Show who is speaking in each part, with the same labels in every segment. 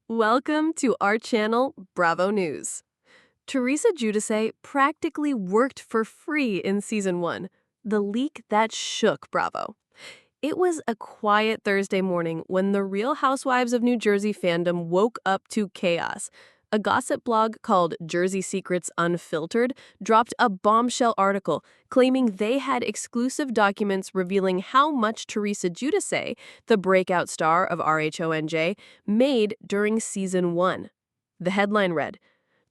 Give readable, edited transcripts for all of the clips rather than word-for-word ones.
Speaker 1: Welcome to our channel, Bravo News. Teresa Giudice practically worked for free in season 1, the leak that shook Bravo. It was a quiet Thursday morning when the Real Housewives of New Jersey fandom woke up to chaos. A gossip blog called Jersey Secrets Unfiltered dropped a bombshell article claiming they had exclusive documents revealing how much Teresa Giudice, the breakout star of RHONJ, made during season 1. The headline read,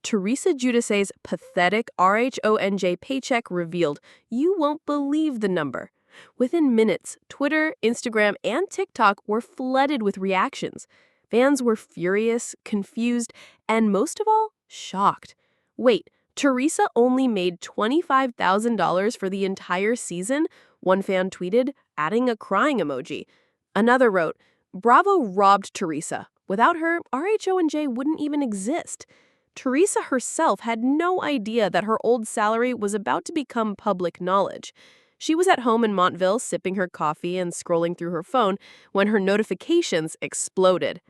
Speaker 1: Teresa Giudice's pathetic RHONJ paycheck revealed. You won't believe the number. Within minutes, Twitter, Instagram, and TikTok were flooded with reactions. Fans were furious, confused, and most of all, shocked. Wait, Teresa only made $25,000 for the entire season? One fan tweeted, adding a crying emoji. Another wrote, Bravo robbed Teresa. Without her, RHONJ wouldn't even exist. Teresa herself had no idea that her old salary was about to become public knowledge. She was at home in Montville sipping her coffee and scrolling through her phone when her notifications exploded.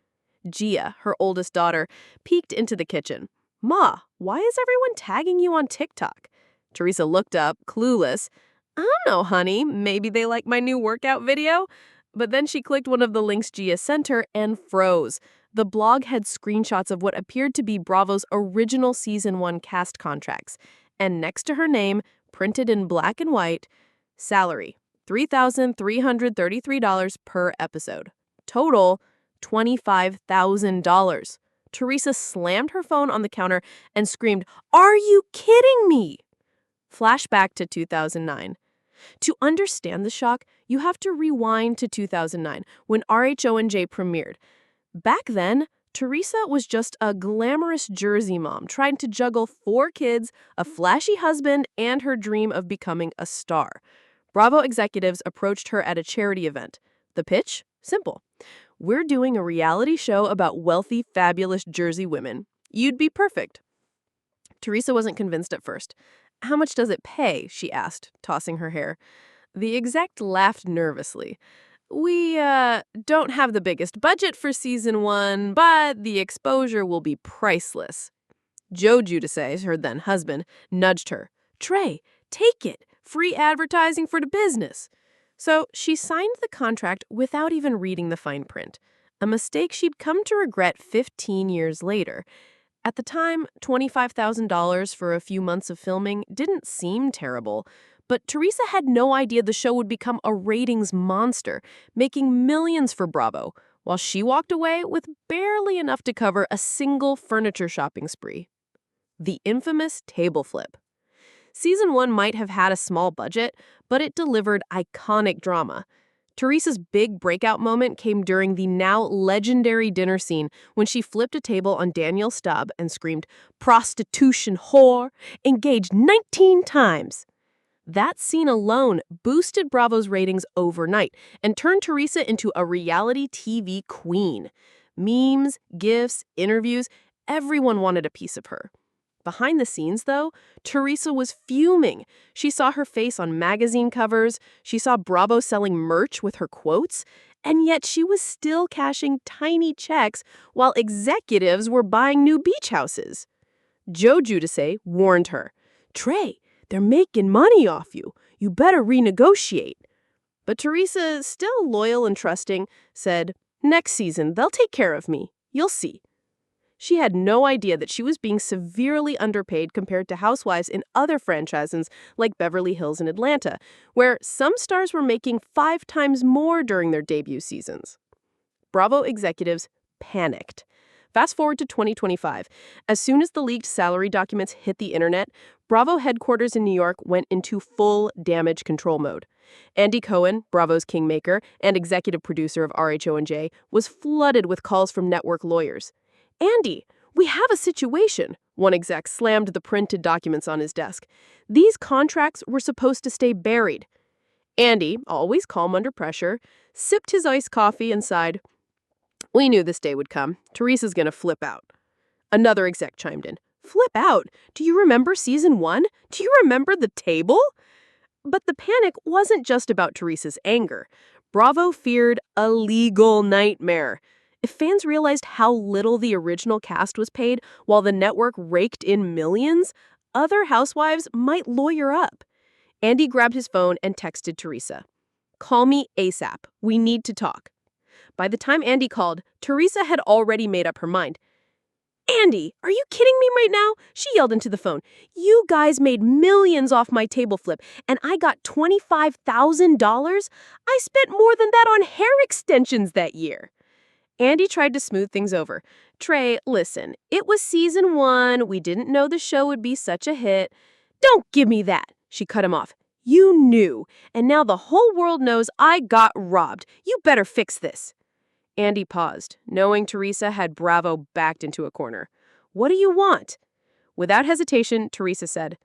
Speaker 1: Gia, her oldest daughter, peeked into the kitchen. Ma, why is everyone tagging you on TikTok? Teresa looked up, clueless. I don't know, honey. Maybe they like my new workout video? But then she clicked one of the links Gia sent her and froze. The blog had screenshots of what appeared to be Bravo's original season 1 cast contracts. And next to her name, printed in black and white, salary, $3,333 per episode. Total, $25,000. Teresa slammed her phone on the counter and screamed, Are you kidding me? Flashback to 2009. To understand the shock, you have to rewind to 2009, when RHONJ premiered. Back then, Teresa was just a glamorous Jersey mom trying to juggle 4 kids, a flashy husband, and her dream of becoming a star. Bravo executives approached her at a charity event. The pitch? Simple. We're doing a reality show about wealthy, fabulous Jersey women. You'd be perfect. Teresa wasn't convinced at first. How much does it pay? She asked, tossing her hair. The exec laughed nervously. We don't have the biggest budget for season 1, but the exposure will be priceless. Joe Giudice, her then husband, nudged her. Trey, take it. Free advertising for the business. So she signed the contract without even reading the fine print, a mistake she'd come to regret 15 years later. At the time, $25,000 for a few months of filming didn't seem terrible, but Teresa had no idea the show would become a ratings monster, making millions for Bravo, while she walked away with barely enough to cover a single furniture shopping spree. The infamous table flip. Season 1 might have had a small budget, but it delivered iconic drama. Teresa's big breakout moment came during the now legendary dinner scene when she flipped a table on Daniel Stubb and screamed, Prostitution whore, engaged 19 times. That scene alone boosted Bravo's ratings overnight and turned Teresa into a reality TV queen. Memes, gifs, interviews, everyone wanted a piece of her. Behind the scenes, though, Teresa was fuming. She saw her face on magazine covers, she saw Bravo selling merch with her quotes, and yet she was still cashing tiny checks while executives were buying new beach houses. Joe Giudice warned her, Trey, they're making money off you. You better renegotiate. But Teresa, still loyal and trusting, said, Next season, they'll take care of me. You'll see. She had no idea that she was being severely underpaid compared to housewives in other franchises like Beverly Hills and Atlanta, where some stars were making 5 times more during their debut seasons. Bravo executives panicked. Fast forward to 2025. As soon as the leaked salary documents hit the internet, Bravo headquarters in New York went into full damage control mode. Andy Cohen, Bravo's kingmaker and executive producer of RHONJ, was flooded with calls from network lawyers. Andy, we have a situation. One exec slammed the printed documents on his desk. These contracts were supposed to stay buried. Andy, always calm under pressure, sipped his iced coffee and sighed. We knew this day would come. Teresa's gonna flip out. Another exec chimed in. Flip out? Do you remember season 1? Do you remember the table? But the panic wasn't just about Teresa's anger. Bravo feared a legal nightmare. If fans realized how little the original cast was paid while the network raked in millions, other housewives might lawyer up. Andy grabbed his phone and texted Teresa. "Call me ASAP. We need to talk." By the time Andy called, Teresa had already made up her mind. "Andy, are you kidding me right now?" She yelled into the phone. "You guys made millions off my table flip, and I got $25,000? I spent more than that on hair extensions that year." Andy tried to smooth things over. "Trey, listen, it was season 1. We didn't know the show would be such a hit." "Don't give me that," she cut him off. "You knew, and now the whole world knows I got robbed. You better fix this." Andy paused, knowing Teresa had Bravo backed into a corner. "What do you want?" Without hesitation, Teresa said,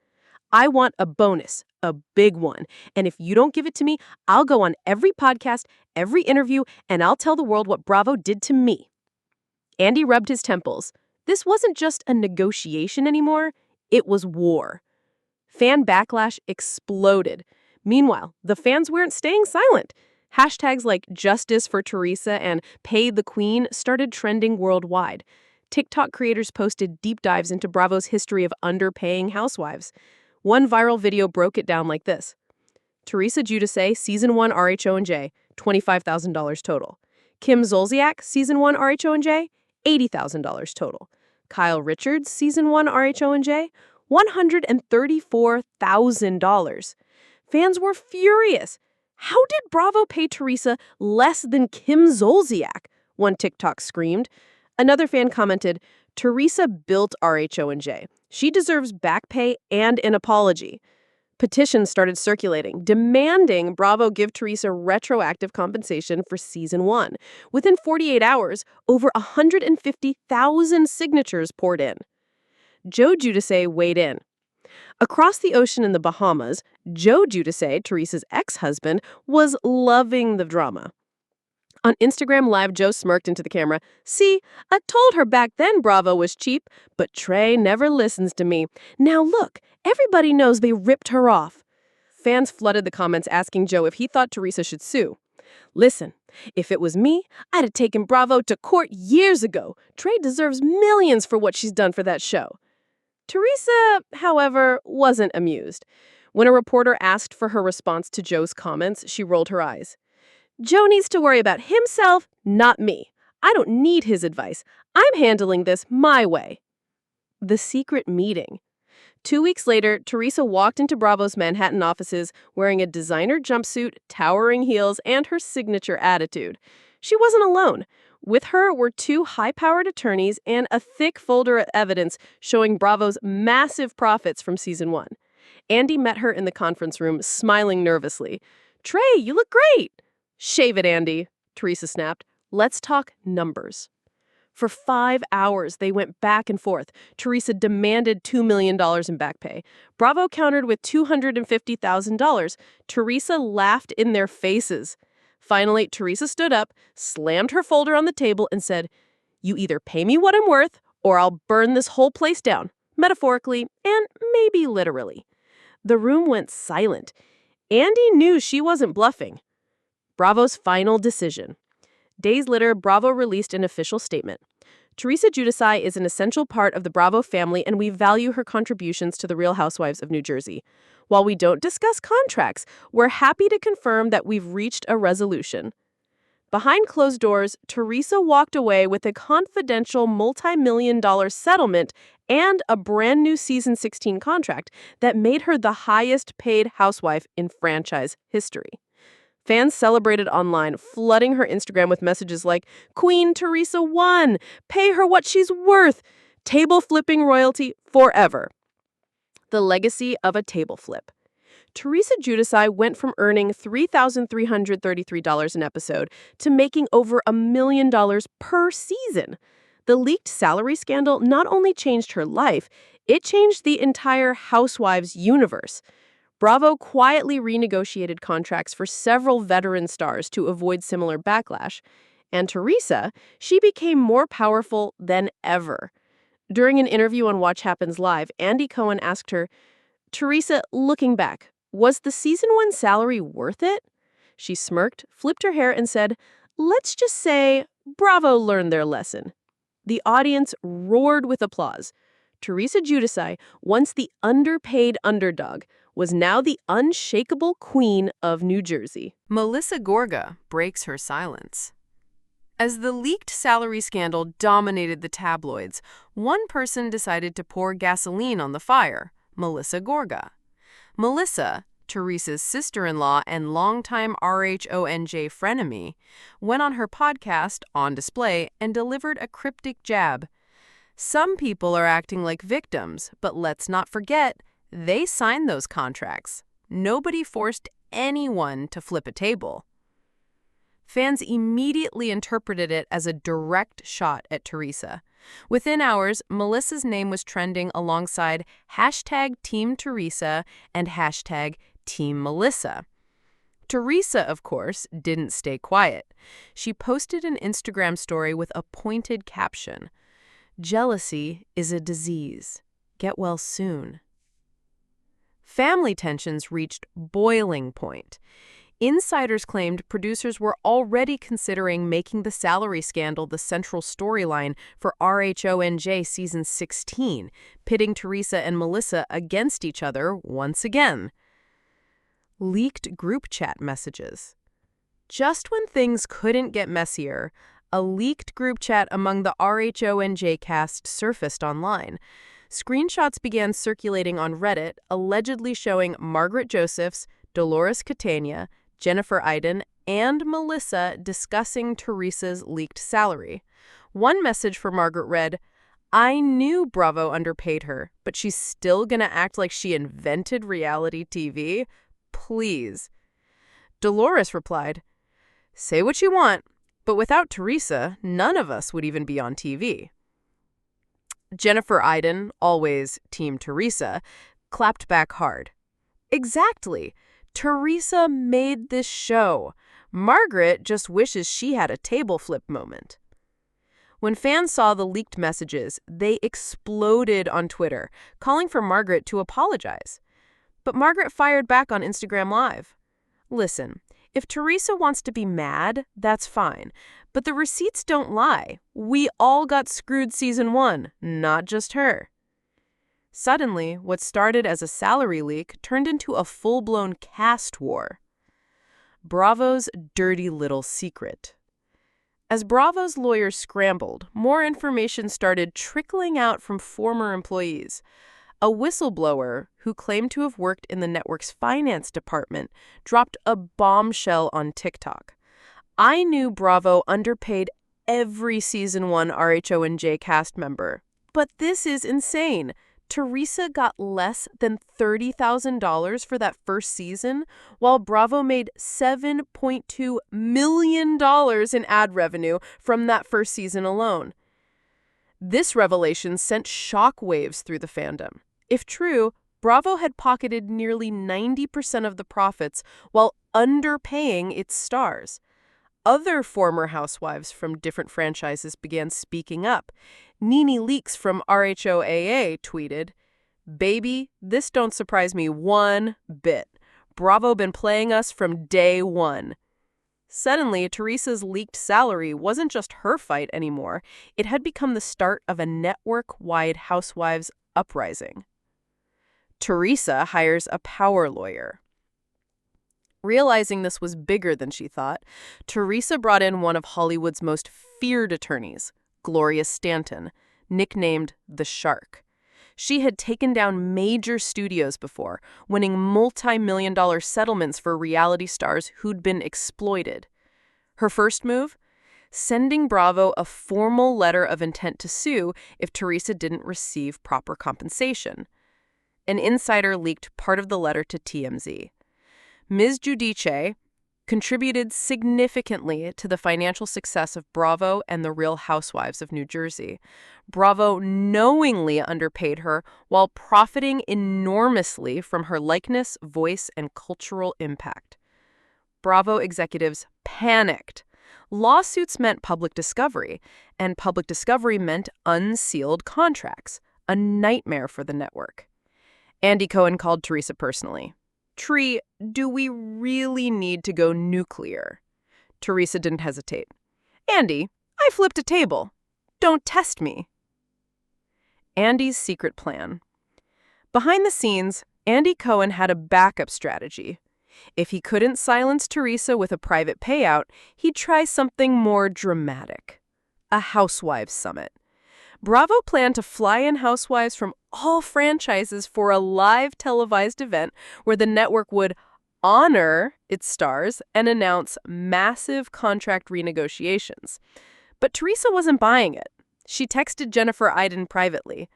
Speaker 1: "I want a bonus, a big one. And if you don't give it to me, I'll go on every podcast, every interview, and I'll tell the world what Bravo did to me." Andy rubbed his temples. This wasn't just a negotiation anymore. It was war. Fan backlash exploded. Meanwhile, the fans weren't staying silent. Hashtags like Justice for Teresa and Pay the Queen started trending worldwide. TikTok creators posted deep dives into Bravo's history of underpaying housewives. One viral video broke it down like this. Teresa Giudice, Season 1 RHONJ, $25,000 total. Kim Zolciak, Season 1 RHONJ, $80,000 total. Kyle Richards, Season 1 RHONJ, $134,000. Fans were furious. "How did Bravo pay Teresa less than Kim Zolciak?" one TikTok screamed. Another fan commented, "Teresa built RHONJ. She deserves back pay and an apology." Petitions started circulating, demanding Bravo give Teresa retroactive compensation for Season 1. Within 48 hours, over 150,000 signatures poured in. Joe Giudice weighed in. Across the ocean in the Bahamas, Joe Giudice, Teresa's ex-husband, was loving the drama. On Instagram Live, Joe smirked into the camera. "See, I told her back then Bravo was cheap, but Trey never listens to me. Now look, everybody knows they ripped her off." Fans flooded the comments asking Joe if he thought Teresa should sue. "Listen, if it was me, I'd have taken Bravo to court years ago. Trey deserves millions for what she's done for that show." Teresa, however, wasn't amused. When a reporter asked for her response to Joe's comments, she rolled her eyes. "Joe needs to worry about himself, not me. I don't need his advice. I'm handling this my way." The secret meeting. 2 weeks later, Teresa walked into Bravo's Manhattan offices wearing a designer jumpsuit, towering heels, and her signature attitude. She wasn't alone. With her were 2 high-powered attorneys and a thick folder of evidence showing Bravo's massive profits from Season 1. Andy met her in the conference room, smiling nervously. "Trey, you look great." "Shave it, Andy," Teresa snapped. "Let's talk numbers." For 5 hours, they went back and forth. Teresa demanded $2 million in back pay. Bravo countered with $250,000. Teresa laughed in their faces. Finally, Teresa stood up, slammed her folder on the table, and said, "You either pay me what I'm worth, or I'll burn this whole place down, metaphorically and maybe literally." The room went silent. Andy knew she wasn't bluffing. Bravo's final decision. Days later, Bravo released an official statement. "Teresa Giudice is an essential part of the Bravo family, and we value her contributions to the Real Housewives of New Jersey. While we don't discuss contracts, we're happy to confirm that we've reached a resolution." Behind closed doors, Teresa walked away with a confidential multi-million-dollar settlement and a brand new season 16 contract that made her the highest-paid housewife in franchise history. Fans celebrated online, flooding her Instagram with messages like, "Queen Teresa won! Pay her what she's worth! Table flipping royalty forever." The legacy of a table flip. Teresa Giudice went from earning $3,333 an episode to making over $1 million per season. The leaked salary scandal not only changed her life, it changed the entire Housewives universe. Bravo quietly renegotiated contracts for several veteran stars to avoid similar backlash. And Teresa, she became more powerful than ever. During an interview on Watch Happens Live, Andy Cohen asked her, "Teresa, looking back, was the Season 1 salary worth it?" She smirked, flipped her hair, and said, "Let's just say Bravo learned their lesson. The audience roared with applause. Teresa Giudice, once the underpaid underdog, was now the unshakable queen of New Jersey.
Speaker 2: Melissa Gorga breaks her silence. As the leaked salary scandal dominated the tabloids, one person decided to pour gasoline on the fire, Melissa Gorga. Melissa, Teresa's sister-in-law and longtime RHONJ frenemy, went on her podcast, On Display, and delivered a cryptic jab. Some people are acting like victims, but let's not forget, they signed those contracts. Nobody forced anyone to flip a table. Fans immediately interpreted it as a direct shot at Teresa. Within hours, Melissa's name was trending alongside hashtag Team Teresa and hashtag Team Melissa. Teresa, of course, didn't stay quiet. She posted an Instagram story with a pointed caption, "Jealousy is a disease. Get well soon." Family tensions reached boiling point. Insiders claimed producers were already considering making the salary scandal the central storyline for RHONJ Season 16, pitting Teresa and Melissa against each other once again. Leaked group chat messages. Just when things couldn't get messier, a leaked group chat among the RHONJ cast surfaced online. Screenshots began circulating on Reddit, allegedly showing Margaret Josephs, Dolores Catania, Jennifer Aydin, and Melissa discussing Teresa's leaked salary. One message for Margaret read, "I knew Bravo underpaid her, but she's still gonna act like she invented reality TV? Please." Dolores replied, "Say what you want, but without Teresa, none of us would even be on TV." Jennifer Aydin, always Team Teresa, clapped back hard. "Exactly. Teresa made this show. Margaret just wishes she had a table flip moment." When fans saw the leaked messages, they exploded on Twitter, calling for Margaret to apologize. But Margaret fired back on Instagram Live. "Listen, if Teresa wants to be mad, that's fine. But the receipts don't lie. We all got screwed Season 1, not just her." Suddenly, what started as a salary leak turned into a full-blown caste war. Bravo's dirty little secret. As Bravo's lawyers scrambled, more information started trickling out from former employees. A whistleblower, who claimed to have worked in the network's finance department, dropped a bombshell on TikTok. "I knew Bravo underpaid every Season 1 RHONJ cast member. But this is insane. Teresa got less than $30,000 for that first season, while Bravo made $7.2 million in ad revenue from that first season alone." This revelation sent shockwaves through the fandom. If true, Bravo had pocketed nearly 90% of the profits while underpaying its stars. Other former housewives from different franchises began speaking up. Nene Leakes from RHOAA tweeted, "Baby, this don't surprise me one bit. Bravo been playing us from day one." Suddenly, Teresa's leaked salary wasn't just her fight anymore. It had become the start of a network-wide housewives uprising. Teresa hires a power lawyer. Realizing this was bigger than she thought, Teresa brought in one of Hollywood's most feared attorneys, Gloria Stanton, nicknamed the Shark. She had taken down major studios before, winning multi-million-dollar settlements for reality stars who'd been exploited. Her first move? Sending Bravo a formal letter of intent to sue if Teresa didn't receive proper compensation. An insider leaked part of the letter to TMZ. Ms. Giudice contributed significantly to the financial success of Bravo and the Real Housewives of New Jersey. Bravo knowingly underpaid her while profiting enormously from her likeness, voice, and cultural impact. Bravo executives panicked. Lawsuits meant public discovery, and public discovery meant unsealed contracts, a nightmare for the network. Andy Cohen called Teresa personally. "Tree, do we really need to go nuclear?" Teresa didn't hesitate. "Andy, I flipped a table. Don't test me. Andy's secret plan. Behind the scenes, Andy Cohen had a backup strategy. If he couldn't silence Teresa with a private payout, he'd try something more dramatic. A housewives summit. Bravo planned to fly in housewives from all franchises for a live televised event where the network would honor its stars and announce massive contract renegotiations. But Teresa wasn't buying it. She texted Jennifer Aydin privately.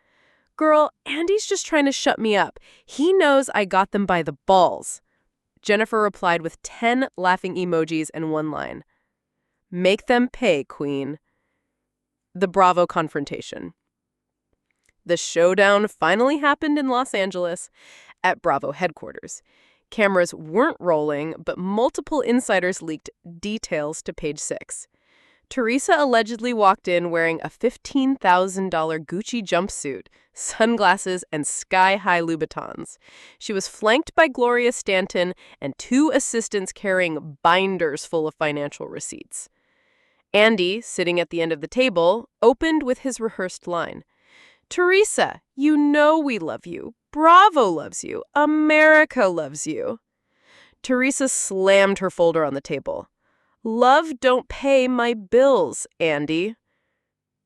Speaker 2: "Girl, Andy's just trying to shut me up. He knows I got them by the balls." Jennifer replied with 10 laughing emojis and one line. "Make them pay, queen." The Bravo confrontation. The showdown finally happened in Los Angeles at Bravo headquarters. Cameras weren't rolling, but multiple insiders leaked details to Page 6. Teresa allegedly walked in wearing a $15,000 Gucci jumpsuit, sunglasses, and sky-high Louboutins. She was flanked by Gloria Stanton and 2 assistants carrying binders full of financial receipts. Andy, sitting at the end of the table, opened with his rehearsed line. "Teresa, you know we love you. Bravo loves you. America loves you." Teresa slammed her folder on the table. "Love don't pay my bills, Andy."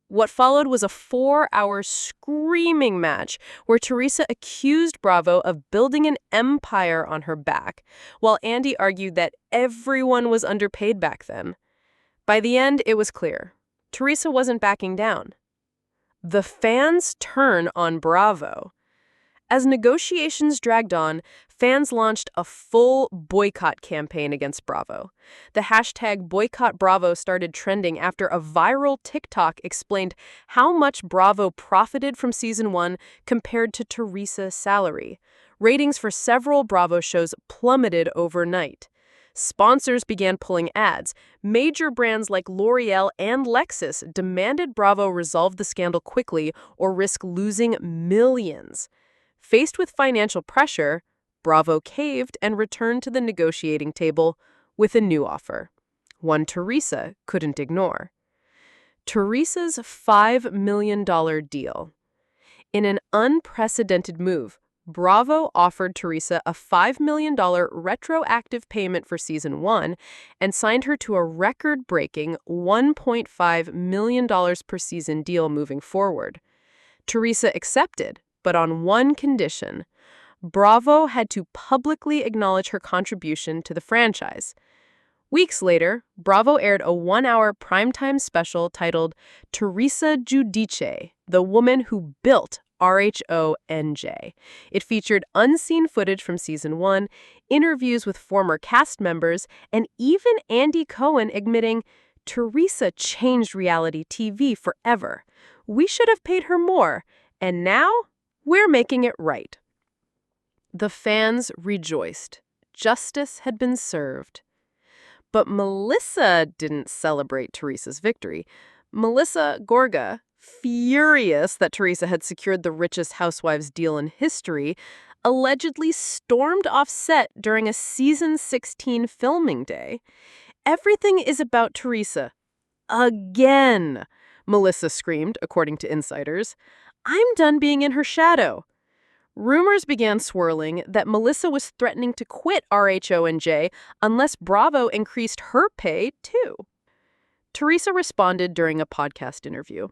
Speaker 2: What followed was a 4-hour screaming match where Teresa accused Bravo of building an empire on her back, while Andy argued that everyone was underpaid back then. By the end, it was clear. Teresa wasn't backing down. The fans' turn on Bravo. As negotiations dragged on, fans launched a full boycott campaign against Bravo. The hashtag Boycott Bravo started trending after a viral TikTok explained how much Bravo profited from season 1 compared to Teresa's salary. Ratings for several Bravo shows plummeted overnight. Sponsors began pulling ads. Major brands like L'Oreal and Lexus demanded Bravo resolve the scandal quickly or risk losing millions. Faced with financial pressure, Bravo caved and returned to the negotiating table with a new offer, one Teresa couldn't ignore. Teresa's $5 million deal. In an unprecedented move, Bravo offered Teresa a $5 million retroactive payment for season 1 and signed her to a record-breaking $1.5 million per season deal moving forward. Teresa accepted, but on one condition. Bravo had to publicly acknowledge her contribution to the franchise. Weeks later, Bravo aired a 1-hour primetime special titled Teresa Giudice, the woman who built RHONJ. It featured unseen footage from season 1, interviews with former cast members, and even Andy Cohen admitting, "Teresa changed reality TV forever. We should have paid her more, and now we're making it right." The fans rejoiced. Justice had been served. But Melissa didn't celebrate Teresa's victory. Melissa Gorga, furious that Teresa had secured the richest housewives deal in history, allegedly stormed off set during a season 16 filming day. "Everything is about Teresa. Again," Melissa screamed, according to insiders. "I'm done being in her shadow." Rumors began swirling that Melissa was threatening to quit RHONJ unless Bravo increased her pay, too. Teresa responded during a podcast interview.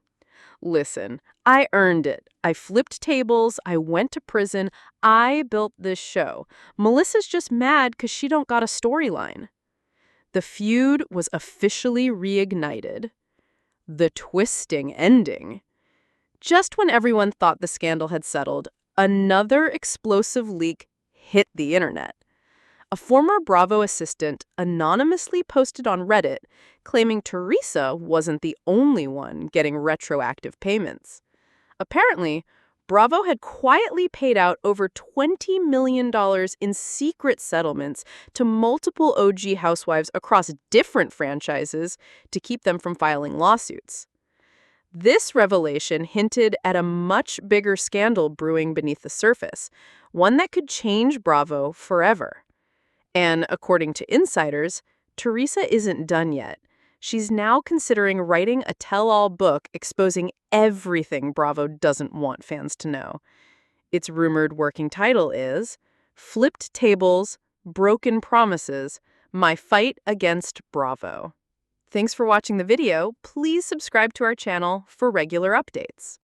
Speaker 2: "Listen, I earned it. I flipped tables. I went to prison. I built this show. Melissa's just mad because she don't got a storyline." The feud was officially reignited. The twisting ending. Just when everyone thought the scandal had settled, another explosive leak hit the internet. A former Bravo assistant anonymously posted on Reddit claiming Teresa wasn't the only one getting retroactive payments. Apparently, Bravo had quietly paid out over $20 million in secret settlements to multiple OG housewives across different franchises to keep them from filing lawsuits. This revelation hinted at a much bigger scandal brewing beneath the surface, one that could change Bravo forever. And according to insiders, Teresa isn't done yet.
Speaker 1: She's now considering writing a tell-all book exposing everything Bravo doesn't want fans to know. Its rumored working title is Flipped Tables, Broken Promises, My Fight Against Bravo. Thanks for watching the video. Please subscribe to our channel for regular updates.